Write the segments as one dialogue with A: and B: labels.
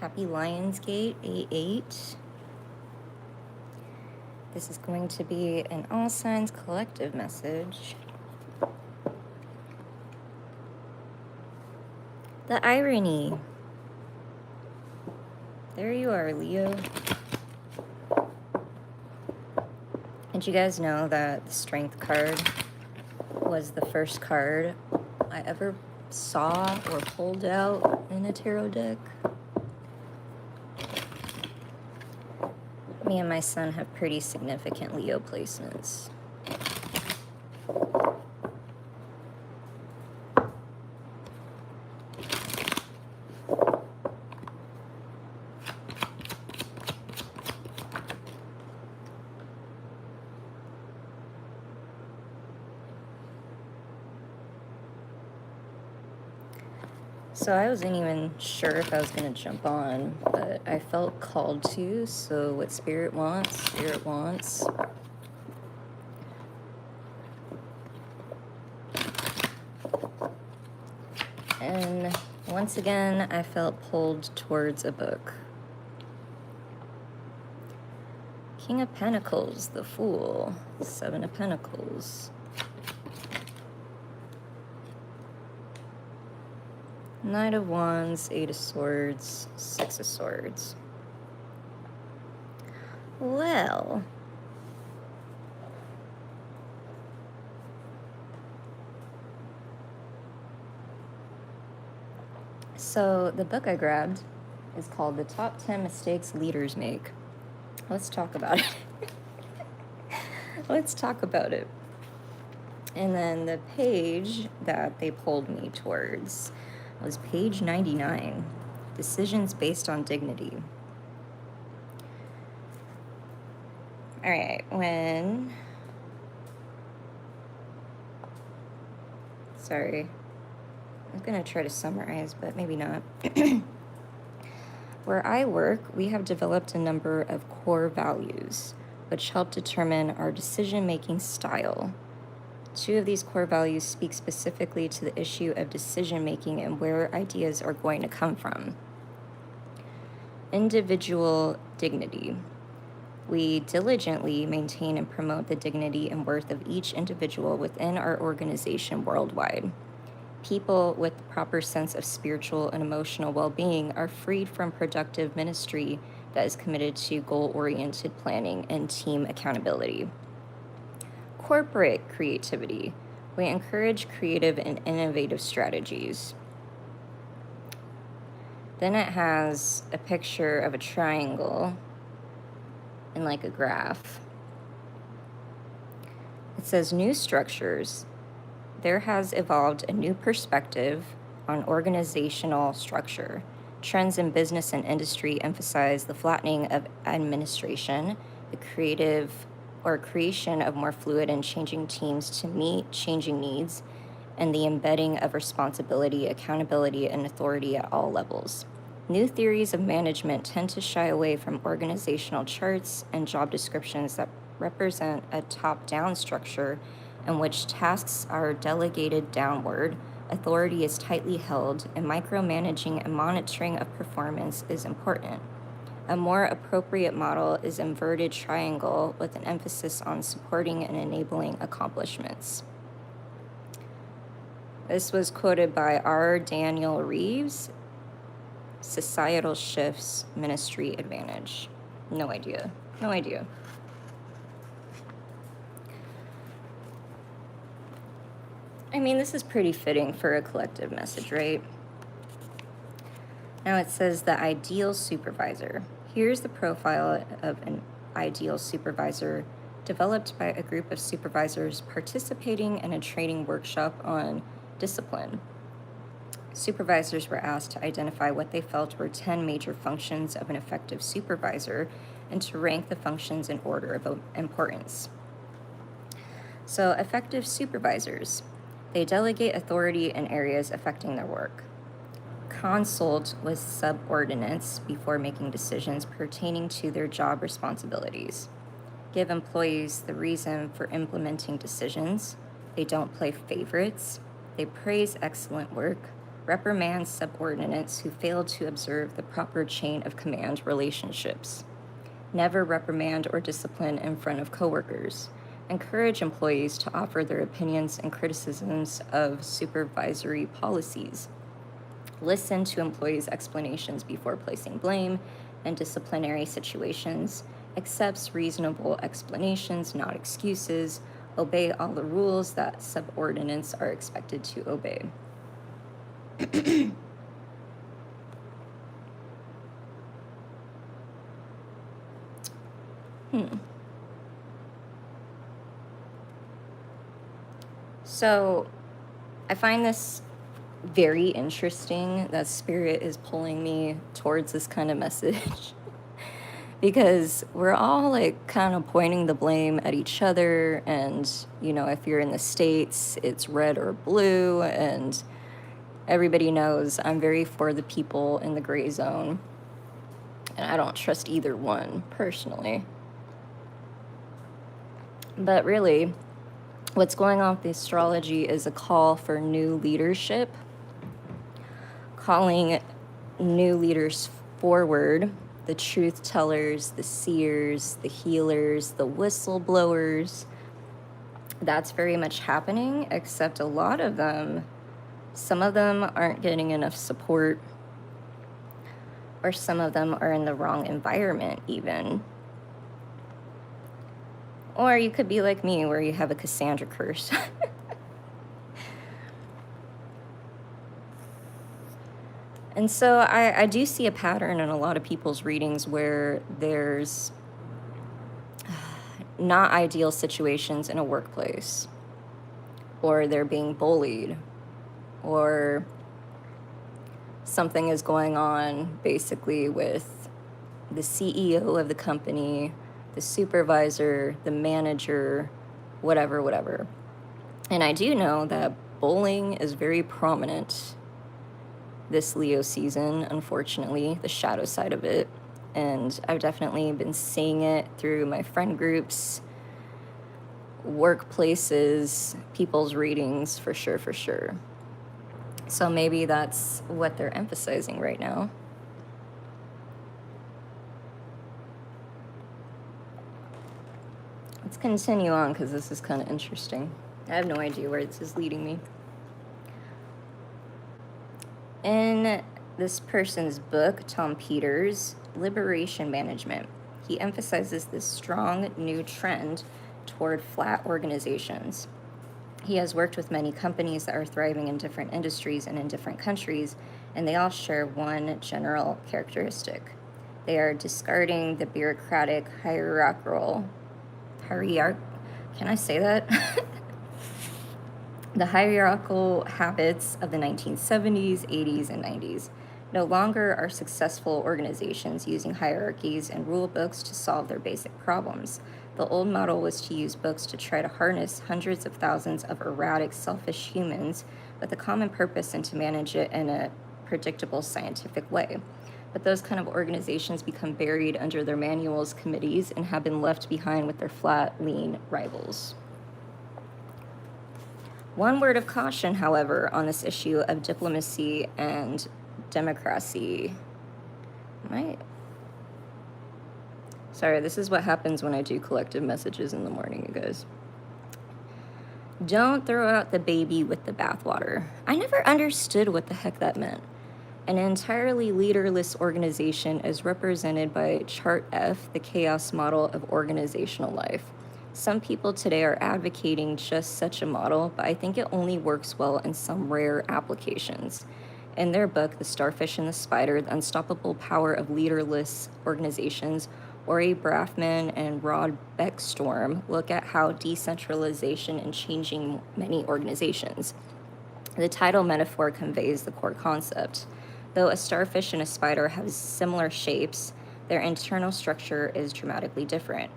A: Happy Lionsgate, A8. This is going to be an all signs collective message. The irony. There you are, Leo. Did you guys know that the Strength card was the first card I ever saw or pulled out in a tarot deck? Me and my son have pretty significant Leo placements. So I wasn't even sure if I was going to jump on, but I felt called to, so what Spirit wants, Spirit wants. And once again, I felt pulled towards a book. King of Pentacles, the Fool, Seven of Pentacles. Knight of Wands, Eight of Swords, Six of Swords. Well, so the book I grabbed is called The Top 10 Mistakes Leaders Make. Let's talk about it. Let's talk about it. And then the page that they pulled me towards was page 99, Decisions Based on Dignity. All right, sorry, I'm gonna try to summarize, but maybe not. Where I work, we have developed a number of core values, which help determine our decision-making style. Two of these core values speak specifically to the issue of decision-making and where ideas are going to come from. Individual dignity. We diligently maintain and promote the dignity and worth of each individual within our organization worldwide. People with the proper sense of spiritual and emotional well-being are freed from productive ministry that is committed to goal-oriented planning and team accountability. Corporate creativity. We encourage creative and innovative strategies. Then it has a picture of a triangle and like a graph. It says new structures. There has evolved a new perspective on organizational structure. Trends in business and industry emphasize the flattening of administration, the creation of more fluid and changing teams to meet changing needs, and the embedding of responsibility, accountability, and authority at all levels. New theories of management tend to shy away from organizational charts and job descriptions that represent a top-down structure in which tasks are delegated downward, authority is tightly held, and micromanaging and monitoring of performance is important. A more appropriate model is inverted triangle with an emphasis on supporting and enabling accomplishments. This was quoted by R. Daniel Reeves, Societal Shifts, Ministry Advantage. No idea. I mean, this is pretty fitting for a collective message, right? Now it says the ideal supervisor. Here's the profile of an ideal supervisor developed by a group of supervisors participating in a training workshop on discipline. Supervisors were asked to identify what they felt were 10 major functions of an effective supervisor and to rank the functions in order of importance. So, effective supervisors, they delegate authority in areas affecting their work. Consult with subordinates before making decisions pertaining to their job responsibilities. Give employees the reason for implementing decisions. They don't play favorites. They praise excellent work, Reprimand subordinates who fail to observe the proper chain of command relationships. Never reprimand or discipline in front of coworkers. Encourage employees to offer their opinions and criticisms of supervisory policies. Listen to employees' explanations before placing blame in disciplinary situations. Accepts reasonable explanations, not excuses. Obey all the rules that subordinates are expected to obey. So I find this very interesting that Spirit is pulling me towards this kind of message because we're all like kind of pointing the blame at each other. And, you know, if you're in the States, it's red or blue. And everybody knows I'm very for the people in the gray zone. And I don't trust either one personally. But really, what's going on with the astrology is a call for new leadership, calling new leaders forward, the truth tellers, the seers, the healers, the whistleblowers. That's very much happening, except a lot of them, some of them aren't getting enough support, or some of them are in the wrong environment even. Or you could be like me, where you have a Cassandra curse. And so I do see a pattern in a lot of people's readings where there's not ideal situations in a workplace, or they're being bullied, or something is going on basically with the CEO of the company, the supervisor, the manager, whatever. And I do know that bullying is very prominent this Leo season, unfortunately, the shadow side of it. And I've definitely been seeing it through my friend groups, workplaces, people's readings, for sure. So maybe that's what they're emphasizing right now. Let's continue on because this is kind of interesting. I have no idea where this is leading me. In this person's book, Tom Peters' Liberation Management, he emphasizes this strong new trend toward flat organizations. He has worked with many companies that are thriving in different industries and in different countries, and they all share one general characteristic. They are discarding the bureaucratic can I say that? The hierarchical habits of the 1970s, 80s, and 90s. No longer are successful organizations using hierarchies and rule books to solve their basic problems. The old model was to use books to try to harness hundreds of thousands of erratic, selfish humans with a common purpose and to manage it in a predictable scientific way. But those kind of organizations become buried under their manuals, committees, and have been left behind with their flat, lean rivals. One word of caution, however, on this issue of diplomacy and democracy. Sorry, this is what happens when I do collective messages in the morning, you guys. Don't throw out the baby with the bathwater. I never understood what the heck that meant. An entirely leaderless organization is represented by Chart F, the chaos model of organizational life. Some people today are advocating just such a model, but I think it only works well in some rare applications. In their book, The Starfish and the Spider, The Unstoppable Power of Leaderless Organizations, Ori Braffman and Rod Beckstorm look at how decentralization is changing many organizations. The title metaphor conveys the core concept. Though a starfish and a spider have similar shapes, their internal structure is dramatically different.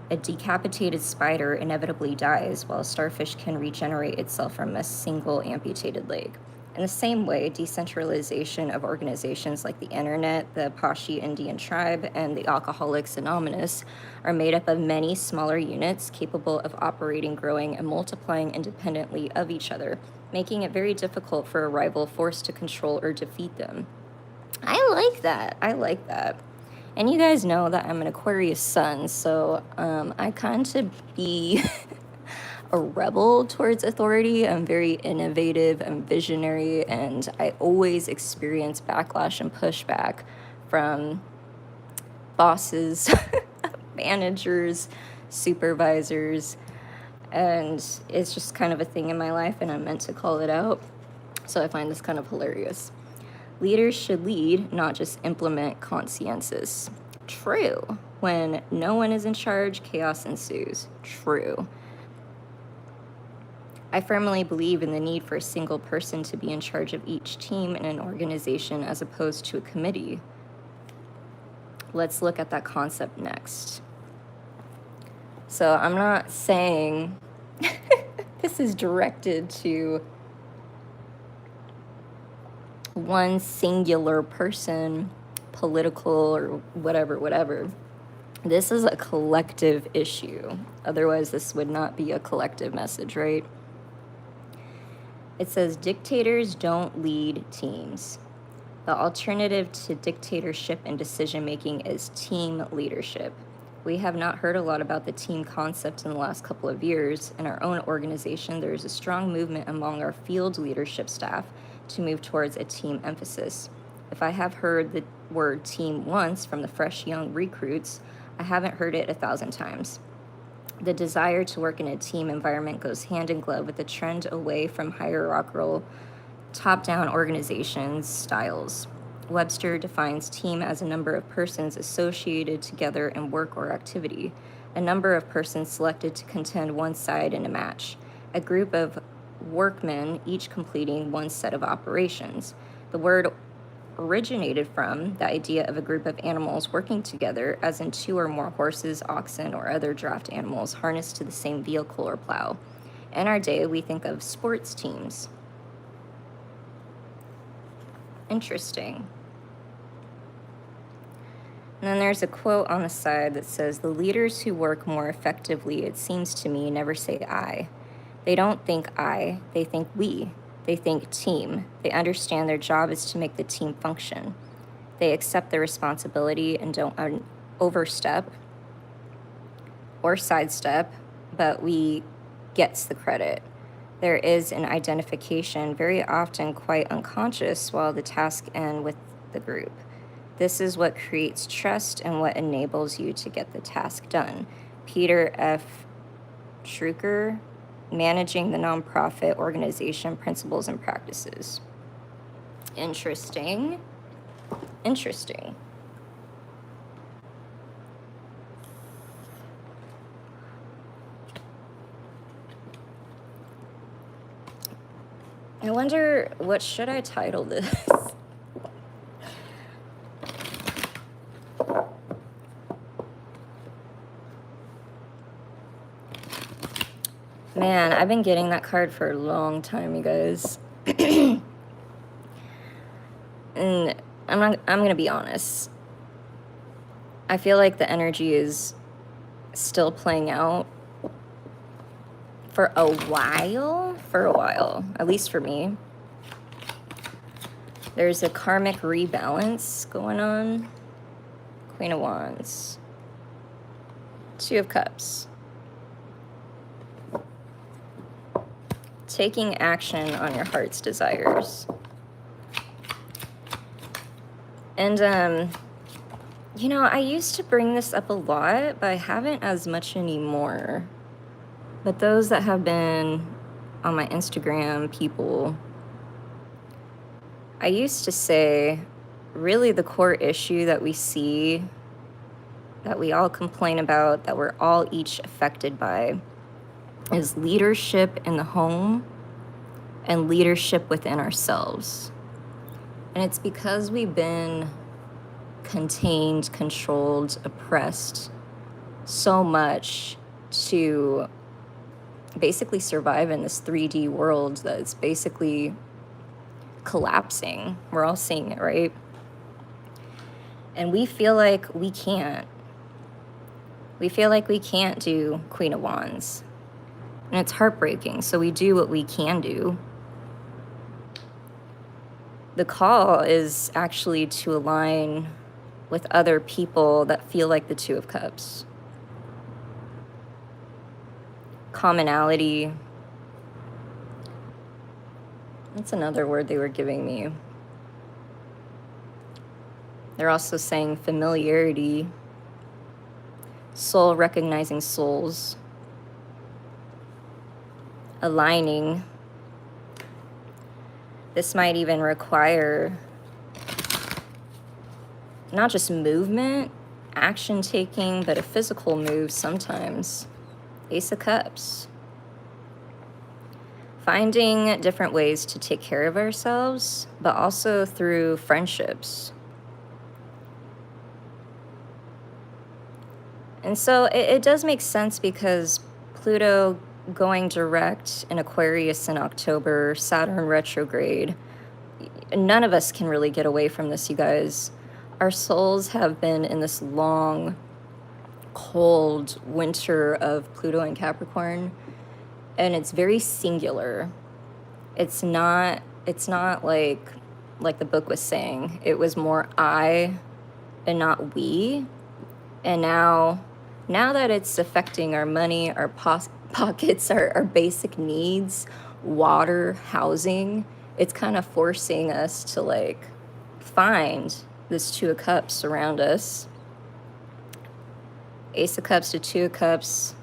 A: A decapitated spider inevitably dies, while a starfish can regenerate itself from a single amputated leg. In the same way, decentralization of organizations like the internet, the Apache Indian tribe, and the Alcoholics Anonymous are made up of many smaller units capable of operating, growing, and multiplying independently of each other. making it very difficult for a rival forced to control or defeat them. I like that. I like that. And you guys know that I'm an Aquarius sun, so I kind of be a rebel towards authority. I'm very innovative and visionary, and I always experience backlash and pushback from bosses, managers, supervisors, and it's just kind of a thing in my life, and I'm meant to call it out. So I find this kind of hilarious. Leaders should lead, not just implement consciences. True. When no one is in charge, chaos ensues. True. I firmly believe in the need for a single person to be in charge of each team in an organization as opposed to a committee. Let's look at that concept next. So I'm not saying this is directed to one singular person, political or whatever. This is a collective issue. Otherwise, this would not be a collective message, right? It says dictators don't lead teams. The alternative to dictatorship and decision-making is team leadership. We have not heard a lot about the team concept in the last couple of years. In our own organization, there is a strong movement among our field leadership staff to move towards a team emphasis. If I have heard the word team once from the fresh young recruits, I haven't heard it 1,000 times. The desire to work in a team environment goes hand in glove with the trend away from hierarchical, top-down organizations styles. Webster defines team as a number of persons associated together in work or activity, a number of persons selected to contend one side in a match, a group of workmen each completing one set of operations. The word originated from the idea of a group of animals working together, as in 2 or more horses, oxen, or other draft animals harnessed to the same vehicle or plow. In our day, we think of sports teams. Interesting. And then there's a quote on the side that says, the leaders who work more effectively, it seems to me, never say I. They don't think I, they think we. They think team. They understand their job is to make the team function. They accept their responsibility and don't overstep or sidestep, but we gets the credit. There is an identification, very often quite unconscious, while the task ends with the group. This is what creates trust and what enables you to get the task done. Peter F. Drucker, Managing the Nonprofit Organization Principles and Practices. Interesting. Interesting. I wonder, what should I title this? Man, I've been getting that card for a long time, you guys. And I'm gonna be honest. I feel like the energy is still playing out for a while, at least for me. There's a karmic rebalance going on. Queen of Wands. 2 of Cups. Taking action on your heart's desires. And, you know, I used to bring this up a lot, but I haven't as much anymore. But those that have been on my Instagram, people, I used to say, really the core issue that we see, that we all complain about, that we're all each affected by, is leadership in the home and leadership within ourselves. And it's because we've been contained, controlled, oppressed so much to basically survive in this 3D world that's basically collapsing. We're all seeing it, right? And we feel like we can't. We feel like we can't do Queen of Wands. And it's heartbreaking. So we do what we can do. the call is actually to align with other people that feel like the Two of Cups. Commonality. That's another word they were giving me. They're also saying familiarity, soul recognizing souls, aligning. This might even require not just movement, action taking, but a physical move sometimes. Ace of Cups. Finding different ways to take care of ourselves, but also through friendships. And so it does make sense because Pluto going direct in Aquarius in October, Saturn retrograde, none of us can really get away from this, you guys. Our souls have been in this long, cold winter of Pluto and Capricorn, and it's very singular. It's not like the book was saying. It was more I and not we. And now that it's affecting our money, our pockets, our basic needs, water, housing, it's kind of forcing us to like find this Two of Cups around us. Ace of Cups to Two of Cups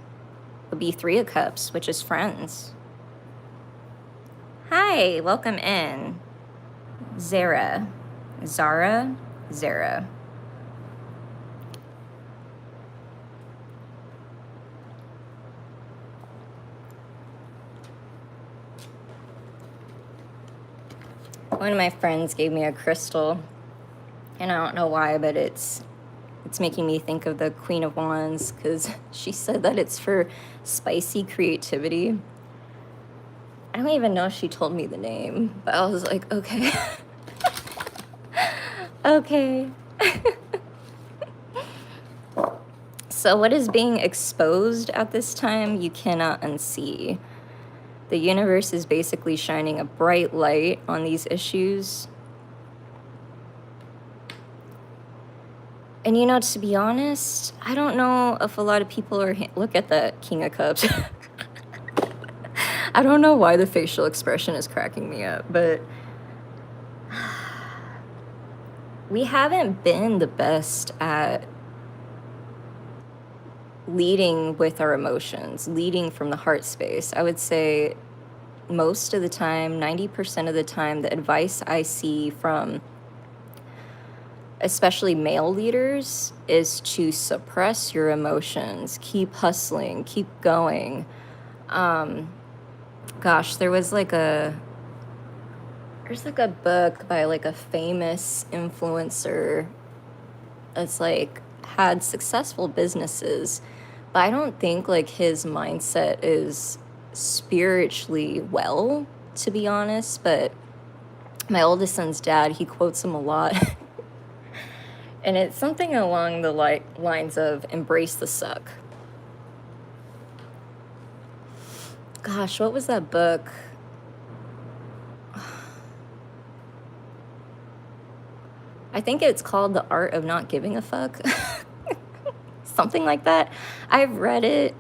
A: would be Three of Cups, which is friends. Hi, welcome in. Zara. One of my friends gave me a crystal, and I don't know why, but it's making me think of the Queen of Wands, because she said that it's for spicy creativity. I don't even know if she told me the name, but I was like, okay. Okay. So what is being exposed at this time, you cannot unsee. The universe is basically shining a bright light on these issues. And you know, to be honest, I don't know if a lot of people are... Look at that King of Cups. I don't know why the facial expression is cracking me up, but we haven't been the best at leading with our emotions, leading from the heart space. I would say most of the time, 90% of the time, the advice I see from especially male leaders is to suppress your emotions, keep hustling, keep going. Gosh, there's like a book by like a famous influencer that's like had successful businesses, but I don't think like his mindset is spiritually well, to be honest. But my oldest son's dad, he quotes him a lot. And it's something along the lines of embrace the suck. Gosh, what was that book? I think it's called The Art of Not Giving a Fuck. Something like that. I've read it.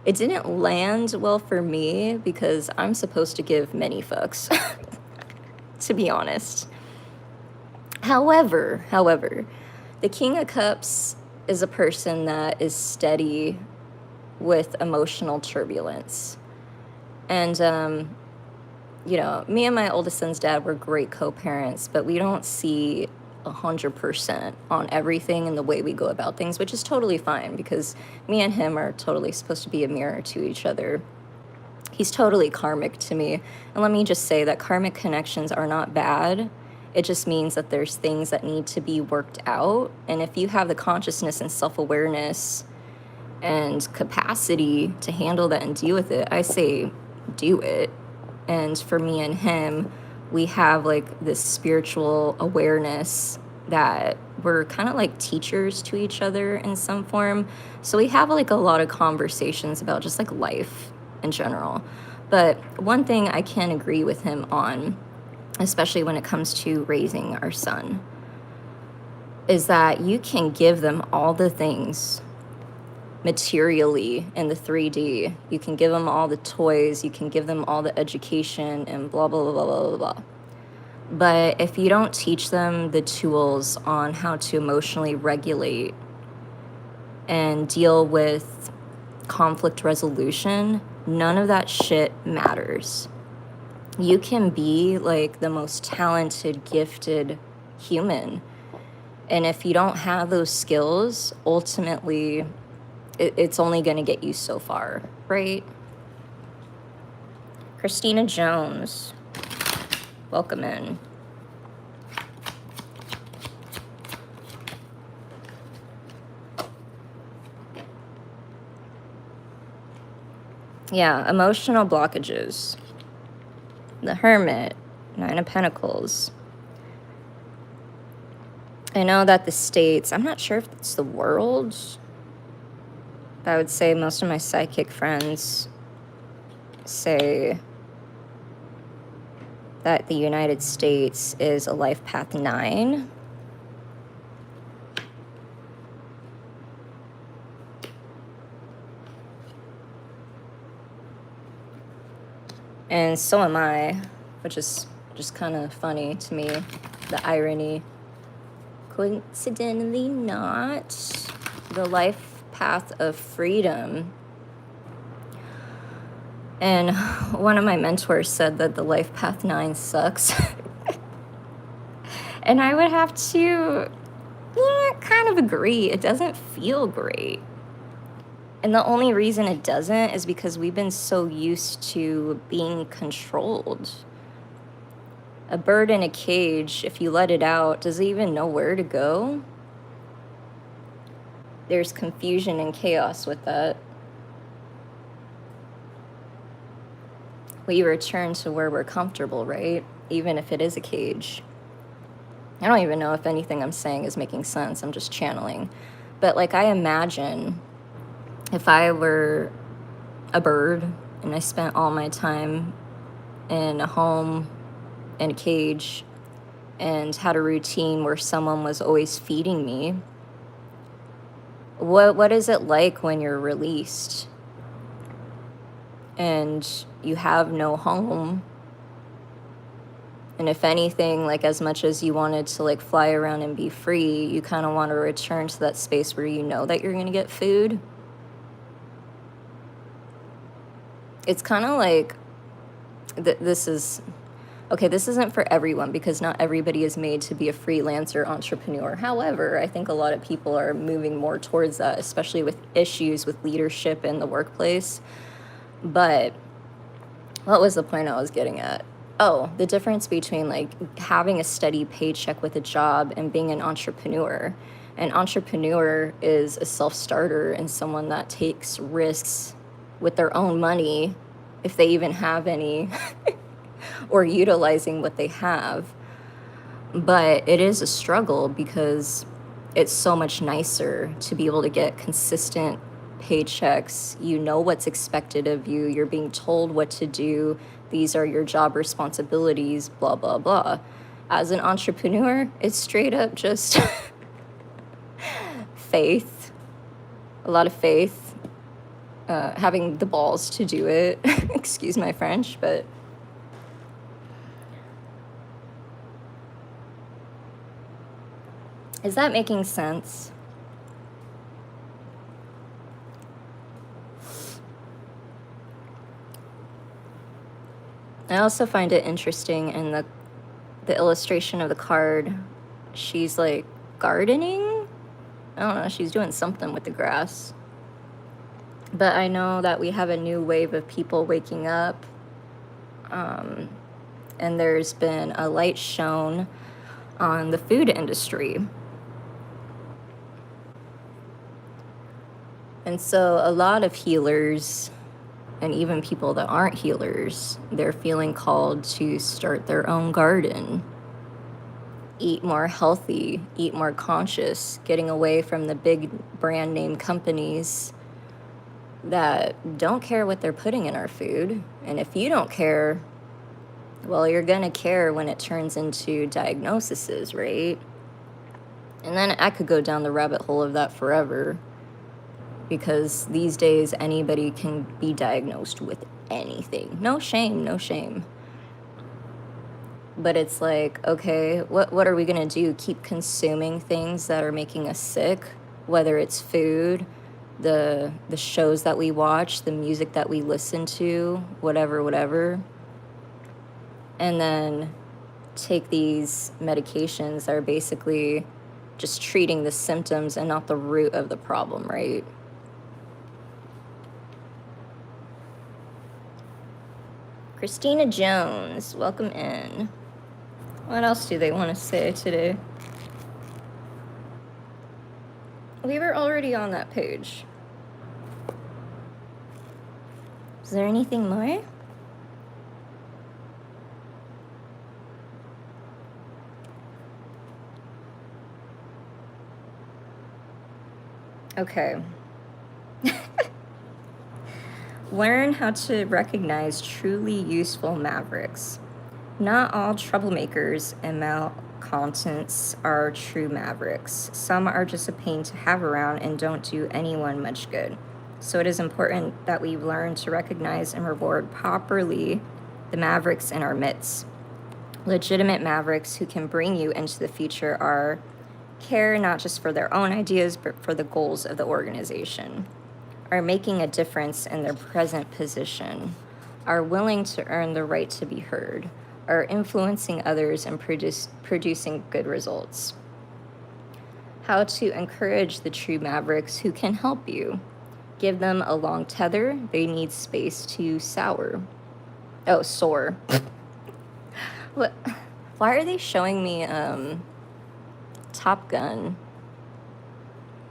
A: It didn't land well for me because I'm supposed to give many fucks, to be honest. However, the King of Cups is a person that is steady with emotional turbulence. And, you know, me and my oldest son's dad were great co-parents, but we don't see 100% on everything and the way we go about things, which is totally fine because me and him are totally supposed to be a mirror to each other. He's totally karmic to me. And let me just say that karmic connections are not bad. It just means that there's things that need to be worked out. And if you have the consciousness and self-awareness and capacity to handle that and deal with it, I say do it. And for me and him, we have like this spiritual awareness that we're kind of like teachers to each other in some form. So we have like a lot of conversations about just like life in general. But one thing I can agree with him on especially when it comes to raising our son, is that you can give them all the things materially in the 3D. You can give them all the toys, you can give them all the education and blah, blah, blah, blah, blah, blah. But if you don't teach them the tools on how to emotionally regulate and deal with conflict resolution, none of that shit matters. You can be like the most talented, gifted human. And if you don't have those skills, ultimately, it's only going to get you so far, right? Christina Jones, welcome in. Yeah, emotional blockages. The Hermit, Nine of Pentacles. I know that the States, I'm not sure if it's the world, but I would say most of my psychic friends say that the United States is a life path 9. And so am I, which is just kind of funny to me, the irony. Coincidentally not. The life path of freedom. And one of my mentors said that the life path 9 sucks. And I would have to, kind of agree. It doesn't feel great. And the only reason it doesn't is because we've been so used to being controlled. A bird in a cage, if you let it out, does it even know where to go? There's confusion and chaos with that. We return to where we're comfortable, right? Even if it is a cage. I don't even know if anything I'm saying is making sense. I'm just channeling. But like, I imagine if I were a bird and I spent all my time in a home, in a cage, and had a routine where someone was always feeding me, what is it like when you're released and you have no home? And if anything, like, as much as you wanted to like fly around and be free, you kind of want to return to that space where you know that you're going to get food. It's kind of like, this isn't for everyone, because not everybody is made to be a freelancer entrepreneur. However, I think a lot of people are moving more towards that, especially with issues with leadership in the workplace. But what was the point I was getting at? Oh, the difference between like having a steady paycheck with a job and being an entrepreneur. An entrepreneur is a self-starter and someone that takes risks with their own money, if they even have any, or utilizing what they have. But it is a struggle because it's so much nicer to be able to get consistent paychecks. You know what's expected of you. You're being told what to do. These are your job responsibilities, blah, blah, blah. As an entrepreneur, it's straight up just faith, a lot of faith, having the balls to do it. Excuse my French, but is that making sense? I also find it interesting in the illustration of the card. She's like gardening. I don't know, she's doing something with the grass. But I know that we have a new wave of people waking up. And there's been a light shown on the food industry. And so a lot of healers, and even people that aren't healers, they're feeling called to start their own garden, eat more healthy, eat more conscious, getting away from the big brand name companies that don't care what they're putting in our food. And if you don't care, Well, you're gonna care when it turns into diagnoses, right? And then I could go down the rabbit hole of that forever, because these days anybody can be diagnosed with anything. No shame, no shame. But it's like, okay, what are we gonna do? Keep consuming things that are making us sick, whether it's food, the shows that we watch, the music that we listen to, whatever, and then take these medications that are basically just treating the symptoms and not the root of the problem, right? Christina Jones, welcome in. What else do they want to say today? We were already on that page. Is there anything more? Okay. Learn how to recognize truly useful mavericks. Not all troublemakers and malcontents are true mavericks. Some are just a pain to have around and don't do anyone much good. So it is important that we learn to recognize and reward properly the mavericks in our midst. Legitimate mavericks who can bring you into the future care not just for their own ideas, but for the goals of the organization, are making a difference in their present position, are willing to earn the right to be heard, are influencing others and producing good results. How to encourage the true mavericks who can help you. Give them a long tether. They need space to soar. What? Why are they showing me Top Gun?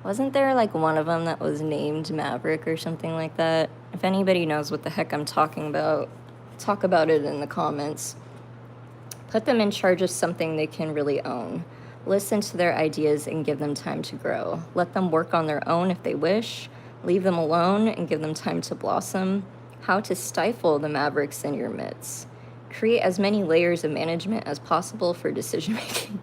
A: Wasn't there like one of them that was named Maverick or something like that? If anybody knows what the heck I'm talking about, talk about it in the comments. Put them in charge of something they can really own. Listen to their ideas and give them time to grow. Let them work on their own if they wish. Leave them alone and give them time to blossom. How to stifle the mavericks in your midst. Create as many layers of management as possible for decision making.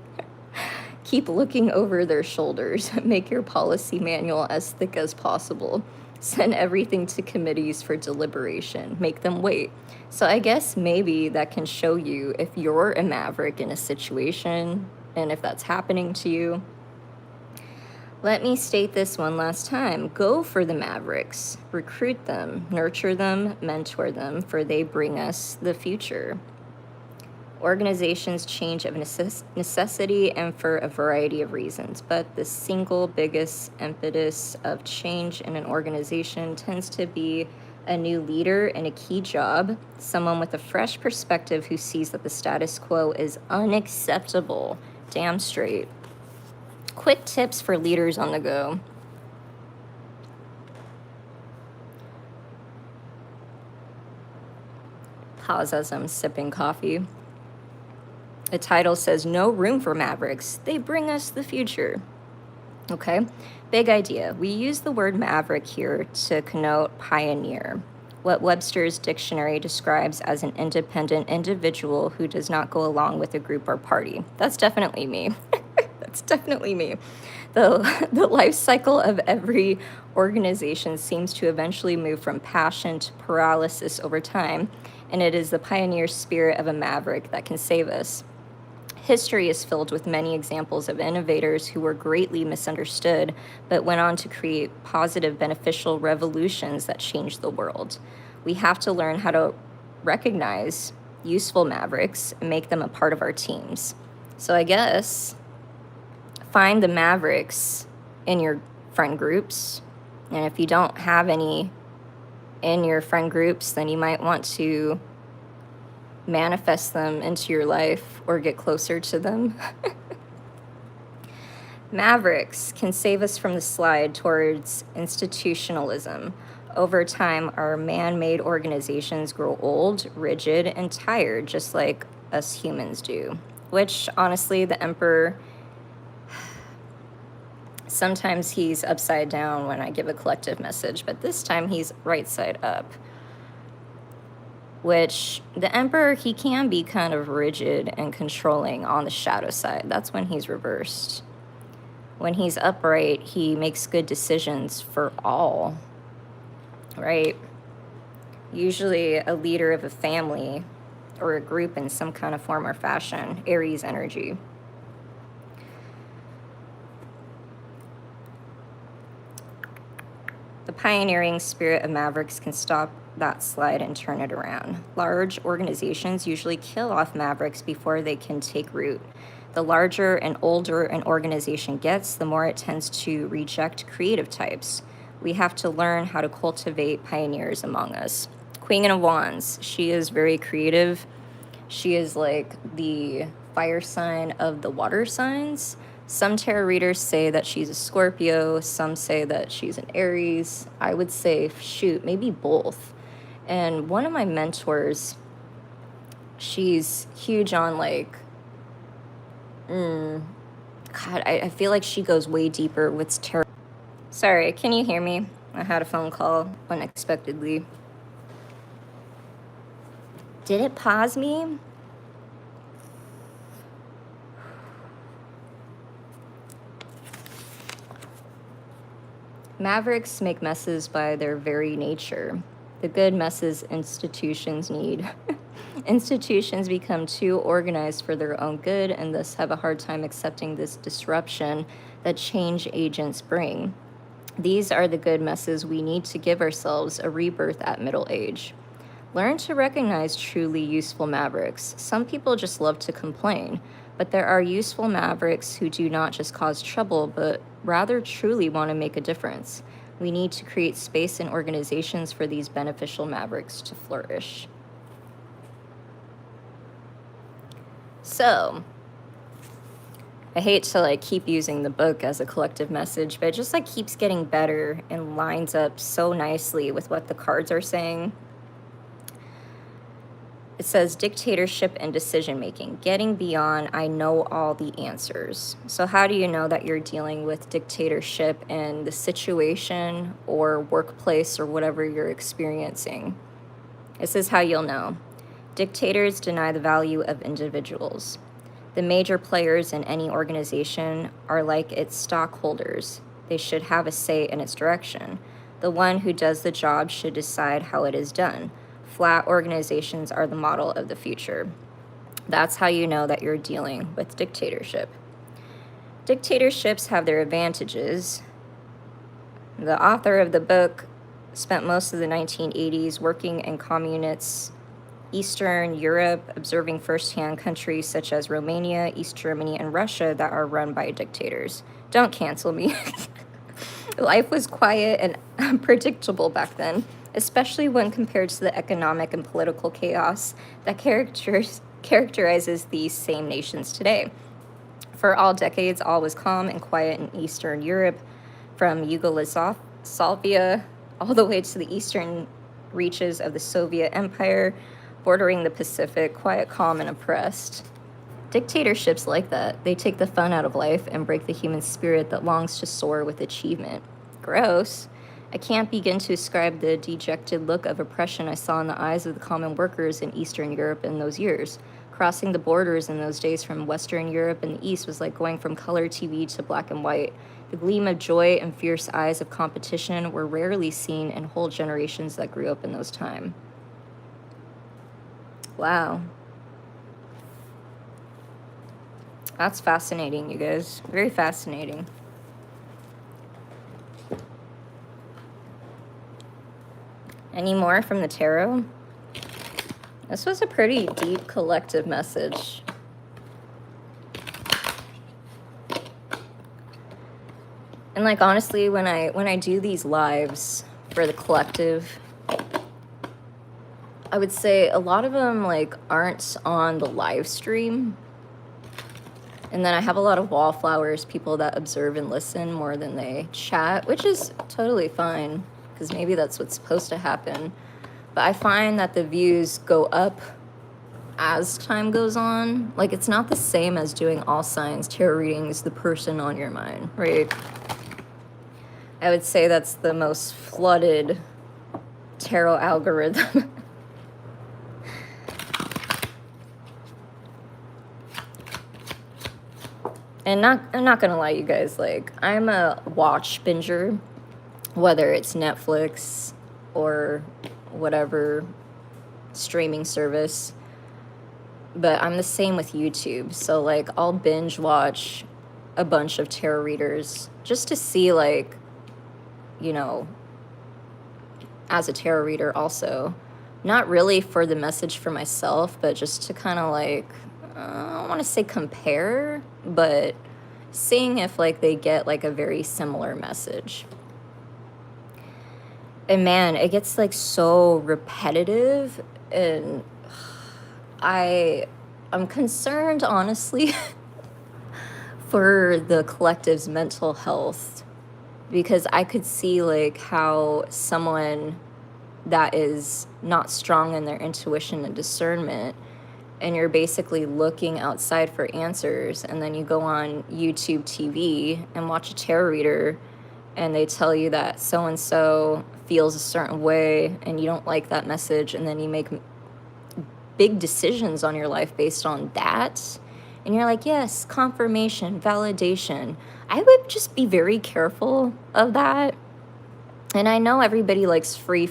A: Keep looking over their shoulders. Make your policy manual as thick as possible. Send everything to committees for deliberation. Make them wait. So I guess maybe that can show you if you're a maverick in a situation and if that's happening to you. Let me state this one last time. Go for the mavericks. Recruit them, nurture them, mentor them, for they bring us the future. Organizations change of necessity and for a variety of reasons, but the single biggest impetus of change in an organization tends to be a new leader in a key job, someone with a fresh perspective who sees that the status quo is unacceptable. Damn straight. Quick tips for leaders on the go. Pause as I'm sipping coffee. The title says, "No room for mavericks. They bring us the future." Okay, big idea. We use the word maverick here to connote pioneer, what Webster's dictionary describes as an independent individual who does not go along with a group or party. That's definitely me. That's definitely me. The life cycle of every organization seems to eventually move from passion to paralysis over time, and it is the pioneer spirit of a maverick that can save us. History is filled with many examples of innovators who were greatly misunderstood, but went on to create positive, beneficial revolutions that changed the world. We have to learn how to recognize useful mavericks and make them a part of our teams. So I guess find the mavericks in your friend groups, and if you don't have any in your friend groups, then you might want to manifest them into your life or get closer to them. Mavericks can save us from the slide towards institutionalism. Over time, our man-made organizations grow old, rigid, and tired, just like us humans do. Which, honestly, the emperor, sometimes he's upside down when I give a collective message, but this time he's right side up. which the Emperor, he can be kind of rigid and controlling on the shadow side. That's when he's reversed. When he's upright, he makes good decisions for all, right? Usually a leader of a family or a group in some kind of form or fashion, Aries energy. The pioneering spirit of Mavericks can stop that slide and turn it around. Large organizations usually kill off Mavericks before they can take root. The larger and older an organization gets, the more it tends to reject creative types. We have to learn how to cultivate pioneers among us. Queen of Wands, she is very creative. She is like the fire sign of the water signs. Some tarot readers say that she's a Scorpio. Some say that she's an Aries. I would say, shoot, maybe both. And one of my mentors, she's huge on like, God, I feel like she goes way deeper with tarot. Sorry, can you hear me? I had a phone call unexpectedly. Did it pause me? Mavericks make messes by their very nature. The good messes institutions need. Institutions become too organized for their own good and thus have a hard time accepting this disruption that change agents bring. These are the good messes we need to give ourselves a rebirth at middle age. Learn to recognize truly useful mavericks. Some people just love to complain, but there are useful mavericks who do not just cause trouble, but rather truly want to make a difference. We need to create space and organizations for these beneficial mavericks to flourish. So, I hate to like keep using the book as a collective message, but it just like keeps getting better and lines up so nicely with what the cards are saying. It says dictatorship and decision making, getting beyond I know all the answers. So how do you know that you're dealing with dictatorship in the situation or workplace or whatever you're experiencing? This is how you'll know. Dictators deny the value of individuals. The major players in any organization are like its stockholders. They should have a say in its direction. The one who does the job should decide how it is done. Flat organizations are the model of the future. That's how you know that you're dealing with dictatorship. Dictatorships have their advantages. The author of the book spent most of the 1980s working in communist Eastern Europe, observing firsthand countries such as Romania, East Germany, and Russia that are run by dictators. Don't cancel me. Life was quiet and unpredictable back then, especially when compared to the economic and political chaos that characterizes these same nations today. For all decades, all was calm and quiet in Eastern Europe, from Yugoslavia all the way to the eastern reaches of the Soviet Empire, bordering the Pacific, quiet, calm, and oppressed. Dictatorships like that, they take the fun out of life and break the human spirit that longs to soar with achievement. Gross. I can't begin to describe the dejected look of oppression I saw in the eyes of the common workers in Eastern Europe in those years. Crossing the borders in those days from Western Europe and the East was like going from color TV to black and white. The gleam of joy and fierce eyes of competition were rarely seen in whole generations that grew up in those times. Wow. That's fascinating, you guys. Very fascinating. Any more from the tarot? This was a pretty deep collective message. And like honestly, when I do these lives for the collective, I would say a lot of them like aren't on the live stream. And then I have a lot of wallflowers, people that observe and listen more than they chat, which is totally fine, because maybe that's what's supposed to happen. But I find that the views go up as time goes on. Like, it's not the same as doing all signs tarot readings, the person on your mind, right? I would say that's the most flooded tarot algorithm. And I'm not gonna lie, you guys, like, I'm a watch binger, whether it's Netflix or whatever streaming service. But I'm the same with YouTube. So, like, I'll binge watch a bunch of tarot readers just to see, like, you know, as a tarot reader also, not really for the message for myself, but just to kind of like, I don't want to say compare, but seeing if like they get like a very similar message. And man, it gets like so repetitive, and I'm concerned, honestly, for the collective's mental health, because I could see like how someone that is not strong in their intuition and discernment, and you're basically looking outside for answers, and then you go on YouTube TV and watch a tarot reader and they tell you that so and so feels a certain way and you don't like that message, and then you make big decisions on your life based on that, and you're like, yes, confirmation, validation. I would just be very careful of that. And I know everybody likes free,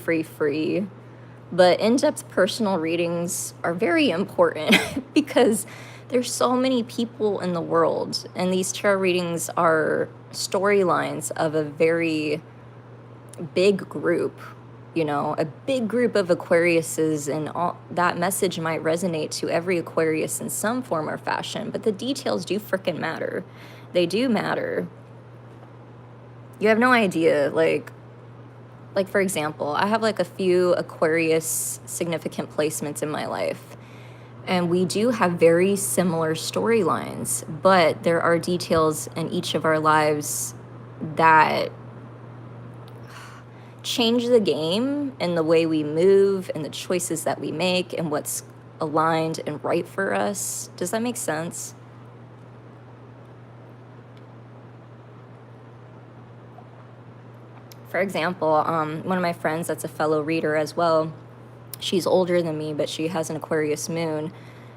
A: but in-depth personal readings are very important because there's so many people in the world, and these tarot readings are storylines of a very big group, you know, a big group of Aquariuses, and all that message might resonate to every Aquarius in some form or fashion, but the details do frickin' matter. They do matter. You have no idea, like for example, I have like a few Aquarius significant placements in my life, and we do have very similar storylines, but there are details in each of our lives that change the game and the way we move and the choices that we make and what's aligned and right for us. Does that make sense? For example, one of my friends that's a fellow reader as well, she's older than me, but she has an Aquarius moon.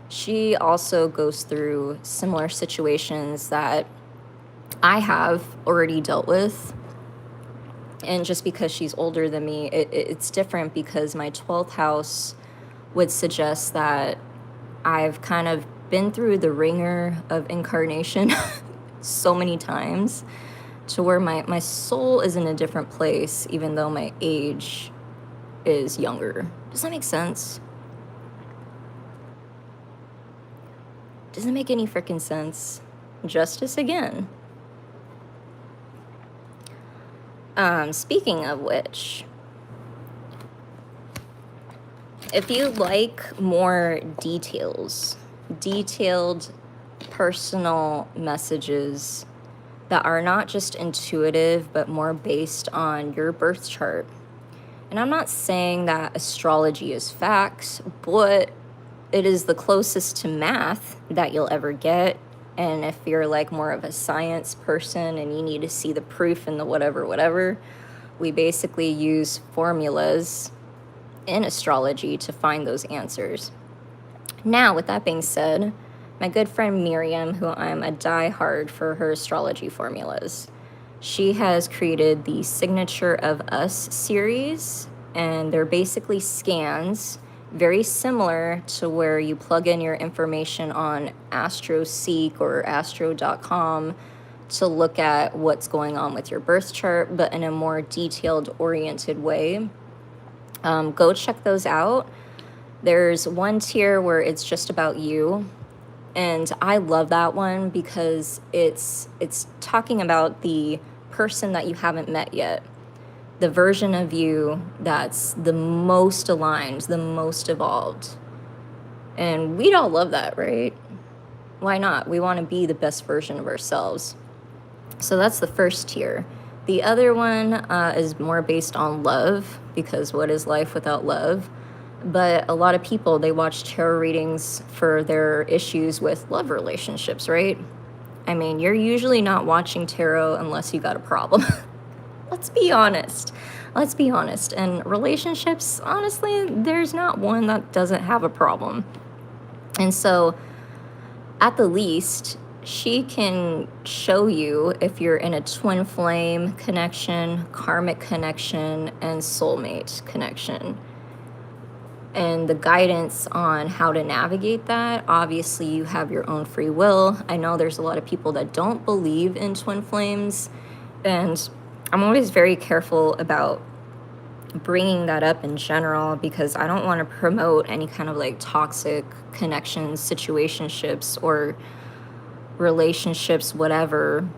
A: She also goes through similar situations that I have already dealt with. And just because she's older than me, it's different, because my 12th house would suggest that I've kind of been through the ringer of incarnation so many times, to where my soul is in a different place, even though my age is younger. Does that make sense? Doesn't make any freaking sense. Justice again. Speaking of which, if you like more detailed personal messages that are not just intuitive, but more based on your birth chart. And I'm not saying that astrology is facts, but it is the closest to math that you'll ever get. And if you're like more of a science person and you need to see the proof and the whatever, we basically use formulas in astrology to find those answers. Now, with that being said, my good friend Miriam, who I'm a diehard for her astrology formulas, she has created the Signature of Us series, and they're basically scans, very similar to where you plug in your information on AstroSeek or astro.com to look at what's going on with your birth chart, but in a more detailed, oriented way. Go check those out. There's one tier where it's just about you, and I love that one because it's talking about the person that you haven't met yet, the version of you that's the most aligned, the most evolved. And we'd all love that, right? Why not? We want to be the best version of ourselves. So that's the first tier. The other one is more based on love, because what is life without love? But a lot of people, they watch tarot readings for their issues with love relationships, right? I mean, you're usually not watching tarot unless you got a problem. Let's be honest. And relationships, honestly, there's not one that doesn't have a problem. And so, at the least, she can show you if you're in a twin flame connection, karmic connection, and soulmate connection. And the guidance on how to navigate that, obviously you have your own free will. I know there's a lot of people that don't believe in twin flames, and I'm always very careful about bringing that up in general because I don't want to promote any kind of like toxic connections, situationships, or relationships, whatever.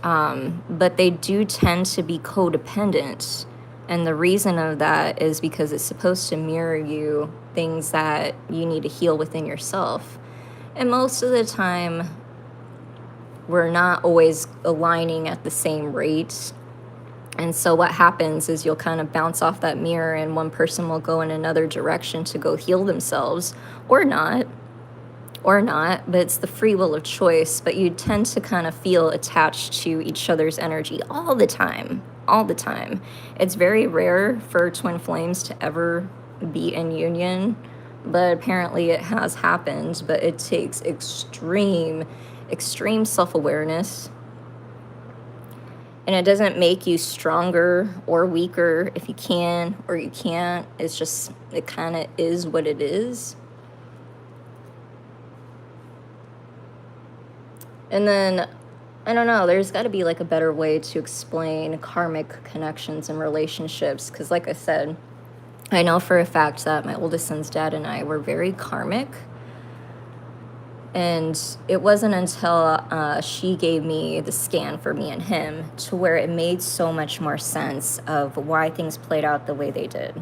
A: But they do tend to be codependent. And the reason of that is because it's supposed to mirror you things that you need to heal within yourself. And most of the time, we're not always aligning at the same rate. And so what happens is you'll kind of bounce off that mirror and one person will go in another direction to go heal themselves, or not, but it's the free will of choice. But you tend to kind of feel attached to each other's energy all the time. It's very rare for twin flames to ever be in union, but apparently it has happened. But it takes extreme self-awareness, and it doesn't make you stronger or weaker if you can or you can't. It's just, it kind of is what it is. And then, I don't know, there's got to be like a better way to explain karmic connections and relationships. Because like I said, I know for a fact that my oldest son's dad and I were very karmic. And it wasn't until she gave me the scan for me and him to where it made so much more sense of why things played out the way they did.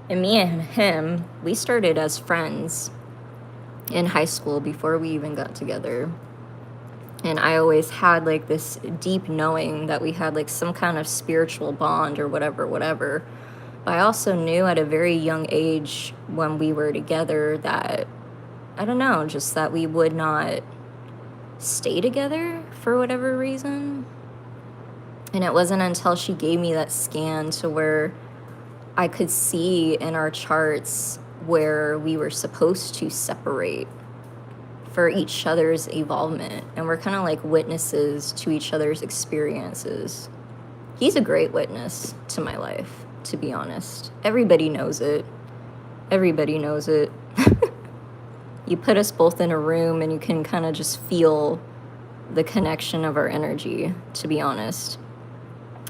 A: And me and him, we started as friends in high school before we even got together. And I always had like this deep knowing that we had like some kind of spiritual bond or whatever. But I also knew at a very young age when we were together that, I don't know, just that we would not stay together for whatever reason. And it wasn't until she gave me that scan to where I could see in our charts where we were supposed to separate for each other's evolvement. And we're kind of like witnesses to each other's experiences. He's a great witness to my life, to be honest. Everybody knows it. You put us both in a room and you can kind of just feel the connection of our energy, to be honest.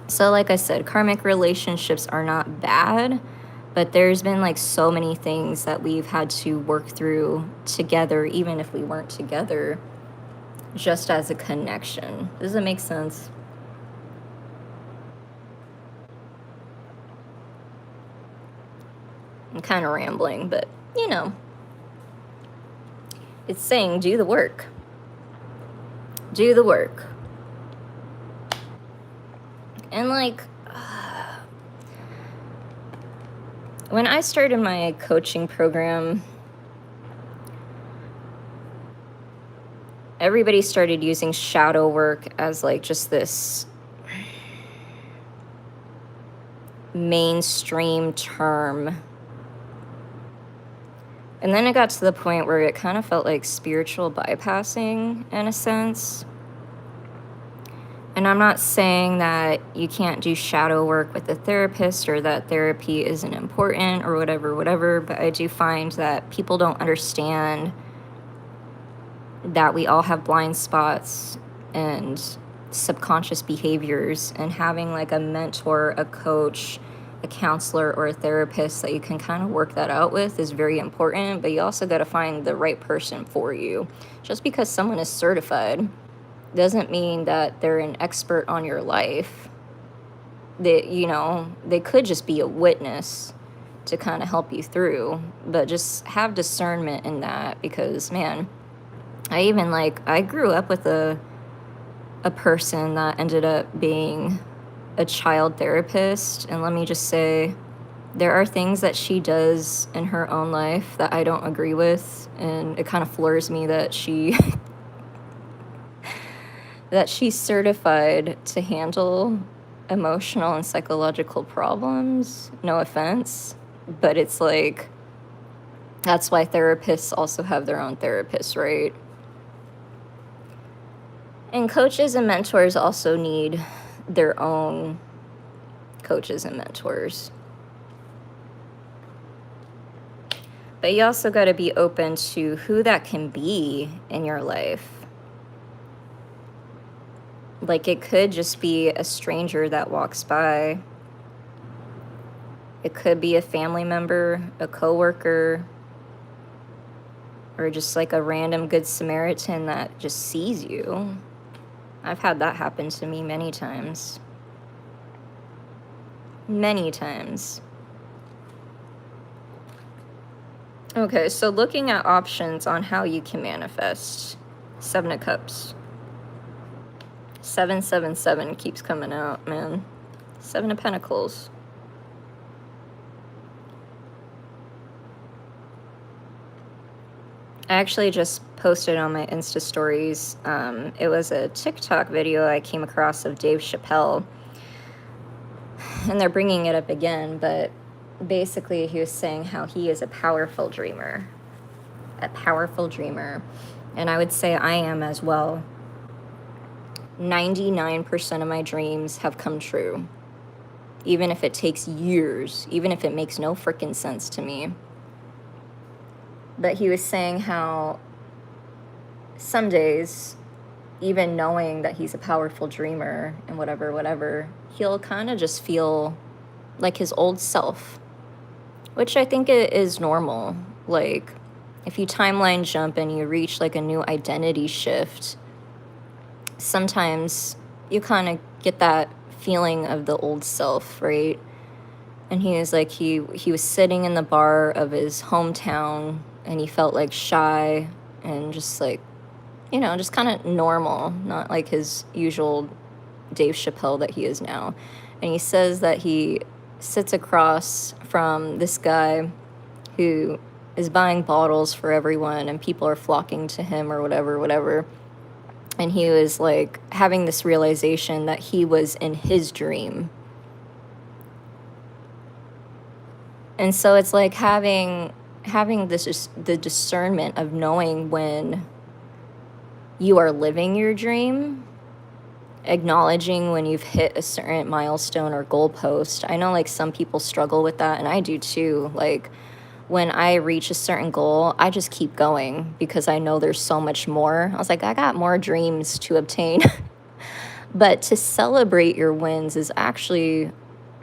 A: So like I said, karmic relationships are not bad, but there's been like so many things that we've had to work through together, even if we weren't together, just as a connection. Does it make sense? I'm kind of rambling, but you know, it's saying do the work. Do the work. And like, when I started my coaching program, everybody started using shadow work as like just this mainstream term. And then it got to the point where it kind of felt like spiritual bypassing in a sense. And I'm not saying that you can't do shadow work with a therapist or that therapy isn't important or whatever, but I do find that people don't understand that we all have blind spots and subconscious behaviors, and having like a mentor, a coach, a counselor, or a therapist that you can kind of work that out with is very important. But you also got to find the right person for you. Just because someone is certified doesn't mean that they're an expert on your life. They could just be a witness to kind of help you through, but just have discernment in that. Because man, I grew up with a person that ended up being a child therapist, and let me just say, there are things that she does in her own life that I don't agree with, and it kind of floors me that she that she's certified to handle emotional and psychological problems. No offense, but it's like, That's why therapists also have their own therapists, right? And coaches and mentors also need their own coaches and mentors. But you also got to be open to who that can be in your life. Like, it could just be a stranger that walks by. It could be a family member, a coworker, or just like a random good Samaritan that just sees you. I've had that happen to me many times. Many times. Okay, so looking at options on how you can manifest. 7 of Cups. 777 keeps coming out, man. 7 of Pentacles. I actually just posted on my Insta stories. It was a TikTok video I came across of Dave Chappelle. And they're bringing it up again, but basically he was saying how he is a powerful dreamer. A powerful dreamer. And I would say I am as well. 99% of my dreams have come true. Even if it takes years, even if it makes no freaking sense to me. But he was saying how some days, even knowing that he's a powerful dreamer and whatever, he'll kind of just feel like his old self, which I think is normal. Like, if you timeline jump and you reach like a new identity shift, sometimes you kind of get that feeling of the old self, right? And he was like, he was sitting in the bar of his hometown and he felt like shy and just like, you know, just kind of normal, not like his usual Dave Chappelle that he is now. And he says that he sits across from this guy who is buying bottles for everyone and people are flocking to him or whatever. And he was like having this realization that he was in his dream. And so it's like having this, the discernment of knowing when you are living your dream, acknowledging when you've hit a certain milestone or goalpost. I know like some people struggle with that, and I do too. Like, when I reach a certain goal, I just keep going because I know there's so much more. I was like, I got more dreams to obtain. But to celebrate your wins is actually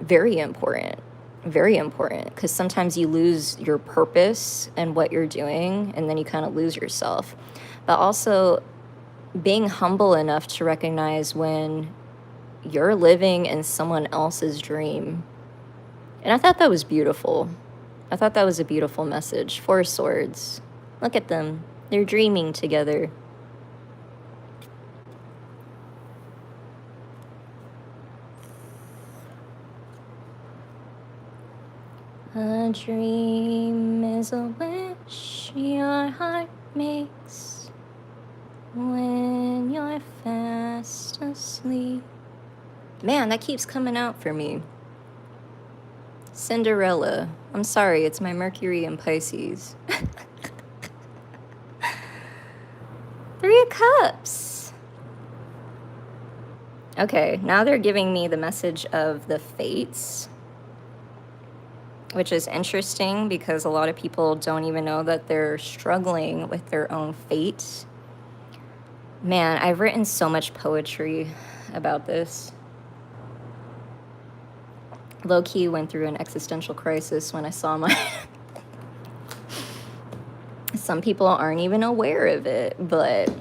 A: very important. Very important, because sometimes you lose your purpose and what you're doing, and then you kind of lose yourself. But also being humble enough to recognize when you're living in someone else's dream. And I thought that was beautiful. I thought that was a beautiful message. 4 Swords. Look at them. They're dreaming together. A dream is a wish your heart makes when you're fast asleep. Man, that keeps coming out for me. Cinderella. I'm sorry, it's my Mercury in Pisces. 3 of Cups. Okay, now they're giving me the message of the fates, which is interesting because a lot of people don't even know that they're struggling with their own fate. Man, I've written so much poetry about this. Low-key went through an existential crisis when I saw my... Some people aren't even aware of it, but...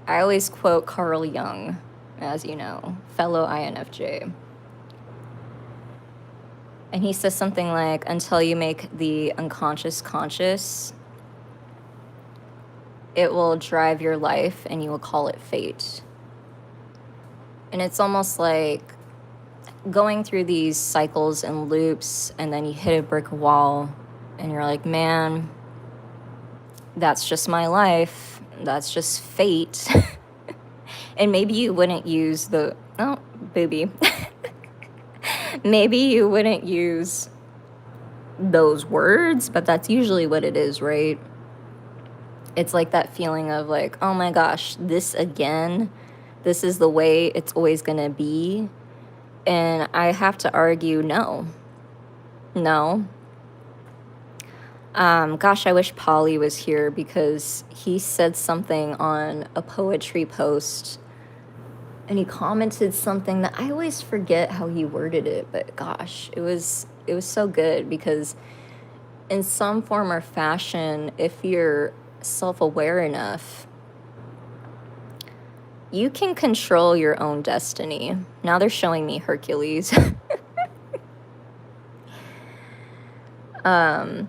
A: I always quote Carl Jung, as you know, fellow INFJ. And he says something like, until you make the unconscious conscious, it will drive your life and you will call it fate. And it's almost like going through these cycles and loops, and then you hit a brick wall and you're like, man, that's just my life. That's just fate. And maybe you wouldn't use the, oh, booby. Maybe you wouldn't use those words, but that's usually what it is, right? It's like that feeling of like, oh my gosh, this again, this is the way it's always gonna be. And I have to argue, no. Gosh, I wish Polly was here because he said something on a poetry post and he commented something that I always forget how he worded it, but gosh, it was so good because in some form or fashion, if you're self-aware enough, you can control your own destiny. Now they're showing me Hercules. Gosh,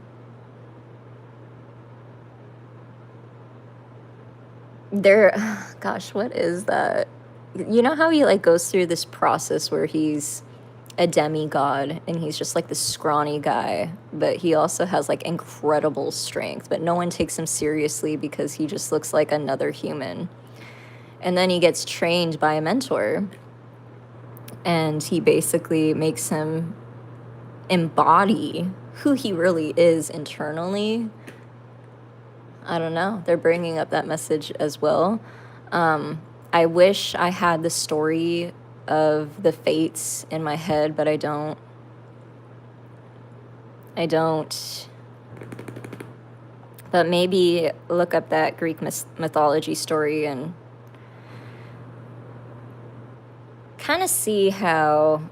A: what is that? You know how he like goes through this process where he's a demigod and he's just like this scrawny guy, but he also has like incredible strength, but no one takes him seriously because he just looks like another human. And then he gets trained by a mentor and he basically makes him embody who he really is internally. I don't know. They're bringing up that message as well. I wish I had the story of the fates in my head, but I don't. But maybe look up that Greek mythology story and kind of see how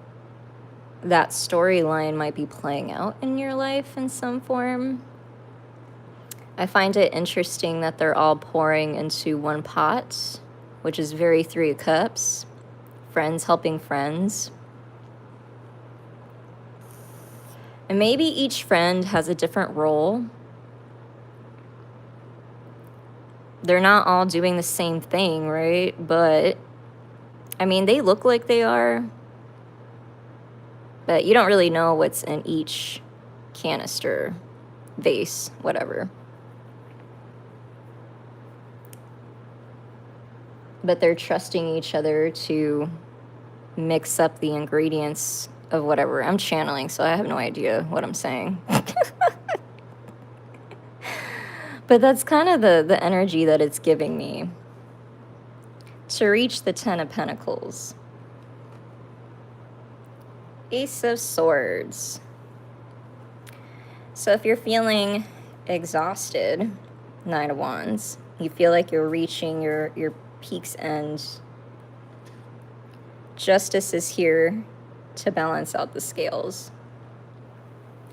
A: that storyline might be playing out in your life in some form. I find it interesting that they're all pouring into one pot, which is very Three of Cups, friends helping friends. And maybe each friend has a different role. They're not all doing the same thing, right? But, I mean, they look like they are, but you don't really know what's in each canister, vase, whatever. But they're trusting each other to mix up the ingredients of whatever. I'm channeling, so I have no idea what I'm saying. But that's kind of the energy that it's giving me. To reach the 10 of Pentacles. Ace of Swords. So if you're feeling exhausted, Nine of Wands, you feel like you're reaching your peak's end, Justice is here to balance out the scales.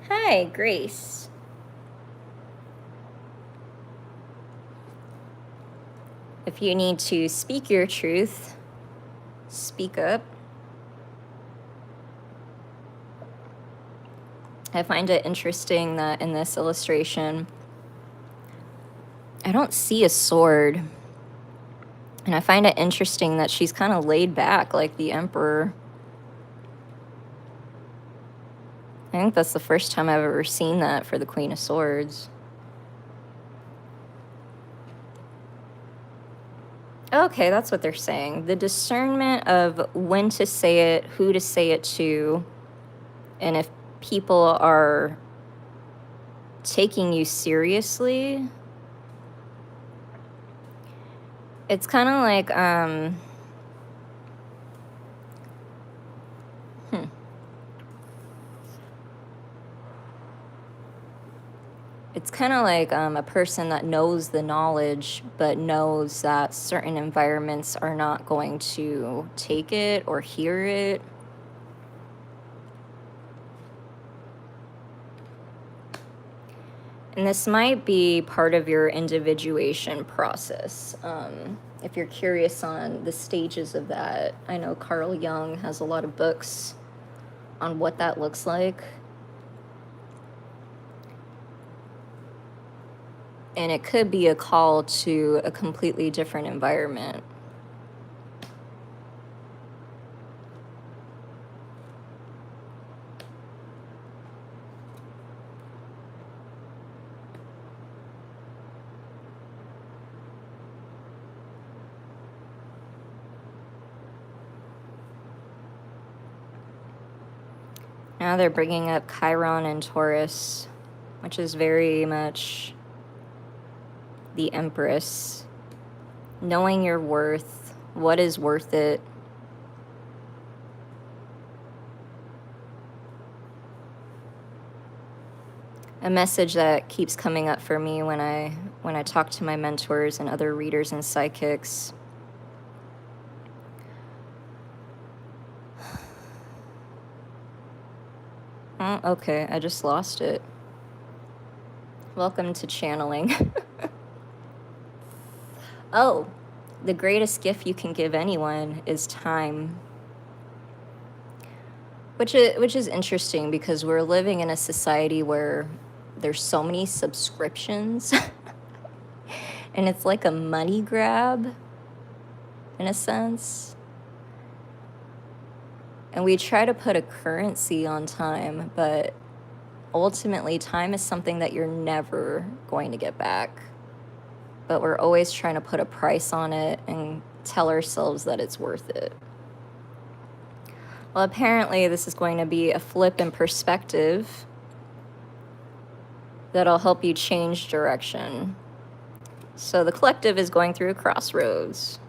A: Hi, Grace. If you need to speak your truth, speak up. I find it interesting that in this illustration, I don't see a sword. And I find it interesting that she's kind of laid back like the Emperor. I think that's the first time I've ever seen that for the Queen of Swords. Okay, that's what they're saying. The discernment of when to say it, who to say it to, and if people are taking you seriously. It's kind of like, It's kind of like a person that knows the knowledge, but knows that certain environments are not going to take it or hear it. And this might be part of your individuation process. If you're curious on the stages of that, I know Carl Jung has a lot of books on what that looks like. And it could be a call to a completely different environment. Now they're bringing up Chiron and Taurus, which is very much the Empress. Knowing your worth, what is worth it. A message that keeps coming up for me when I talk to my mentors and other readers and psychics. Oh, okay, I just lost it. Welcome to channeling. Oh, the greatest gift you can give anyone is time. Which is interesting because we're living in a society where there's so many subscriptions and it's like a money grab in a sense. And we try to put a currency on time, but ultimately time is something that you're never going to get back. But we're always trying to put a price on it and tell ourselves that it's worth it. Well, apparently this is going to be a flip in perspective that'll help you change direction. So the collective is going through a crossroads.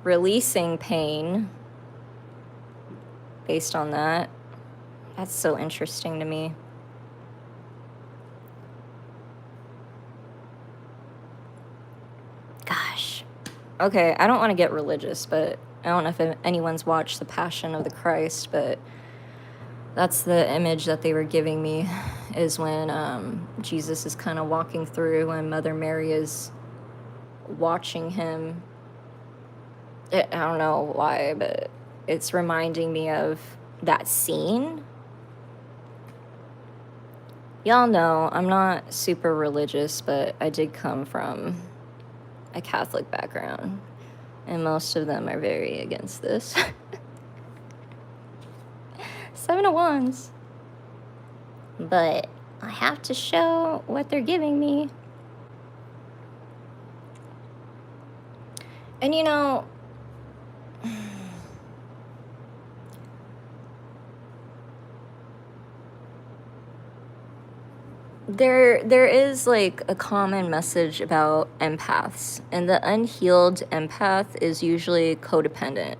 A: Releasing pain based on that. That's so interesting to me. Gosh. Okay, I don't want to get religious, but I don't know if anyone's watched The Passion of the Christ, but that's the image that they were giving me, is when Jesus is kind of walking through and Mother Mary is watching him. I don't know why, but it's reminding me of that scene. Y'all know I'm not super religious, but I did come from a Catholic background. And most of them are very against this. 7 of Wands. But I have to show what they're giving me. And you know, there is like a common message about empaths, and the unhealed empath is usually codependent.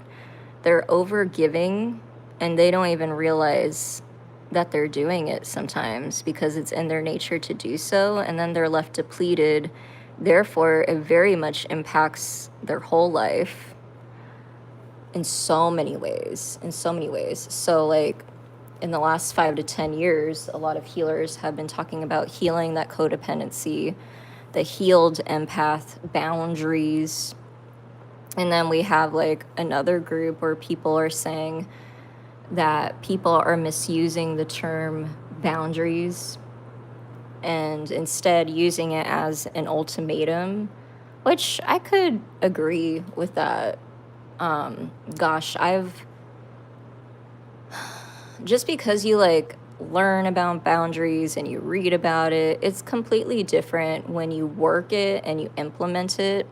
A: They're overgiving and they don't even realize that they're doing it sometimes because it's in their nature to do so, and then they're left depleted. Therefore, it very much impacts their whole life in so many ways. So like in the last 5 to 10 years, a lot of healers have been talking about healing that codependency, the healed empath, boundaries. And then we have like another group where people are saying that people are misusing the term boundaries and instead using it as an ultimatum, which I could agree with that. Just because you like learn about boundaries and you read about it, it's completely different when you work it and you implement it,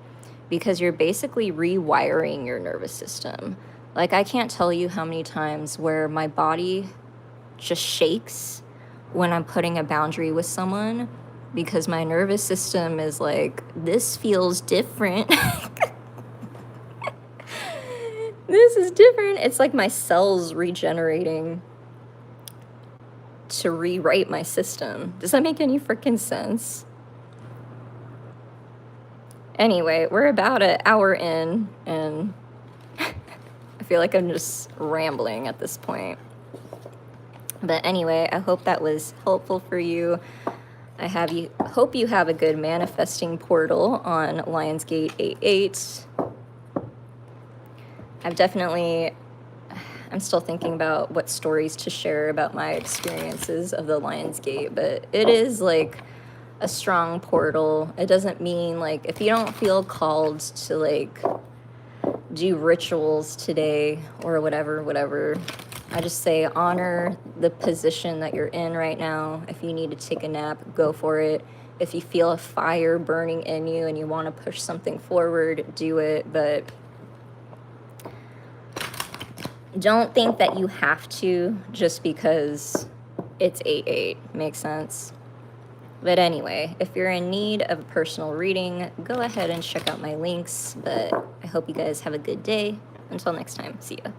A: because you're basically rewiring your nervous system. Like, I can't tell you how many times where my body just shakes when I'm putting a boundary with someone, because my nervous system is like, this feels different. This is different. It's like my cells regenerating to rewrite my system. Does that make any freaking sense? Anyway, we're about an hour in, and I feel like I'm just rambling at this point. But anyway, I hope that was helpful for you. Hope you have a good manifesting portal on Lionsgate 88. I'm still thinking about what stories to share about my experiences of the Lionsgate, but it is like a strong portal. It doesn't mean like, if you don't feel called to like do rituals today or whatever, I just say honor the position that you're in right now. If you need to take a nap, go for it. If you feel a fire burning in you and you want to push something forward, do it. But Don't think that you have to just because it's 8-8. Makes sense? But anyway, if you're in need of a personal reading, go ahead and check out my links. But I hope you guys have a good day. Until next time, see ya.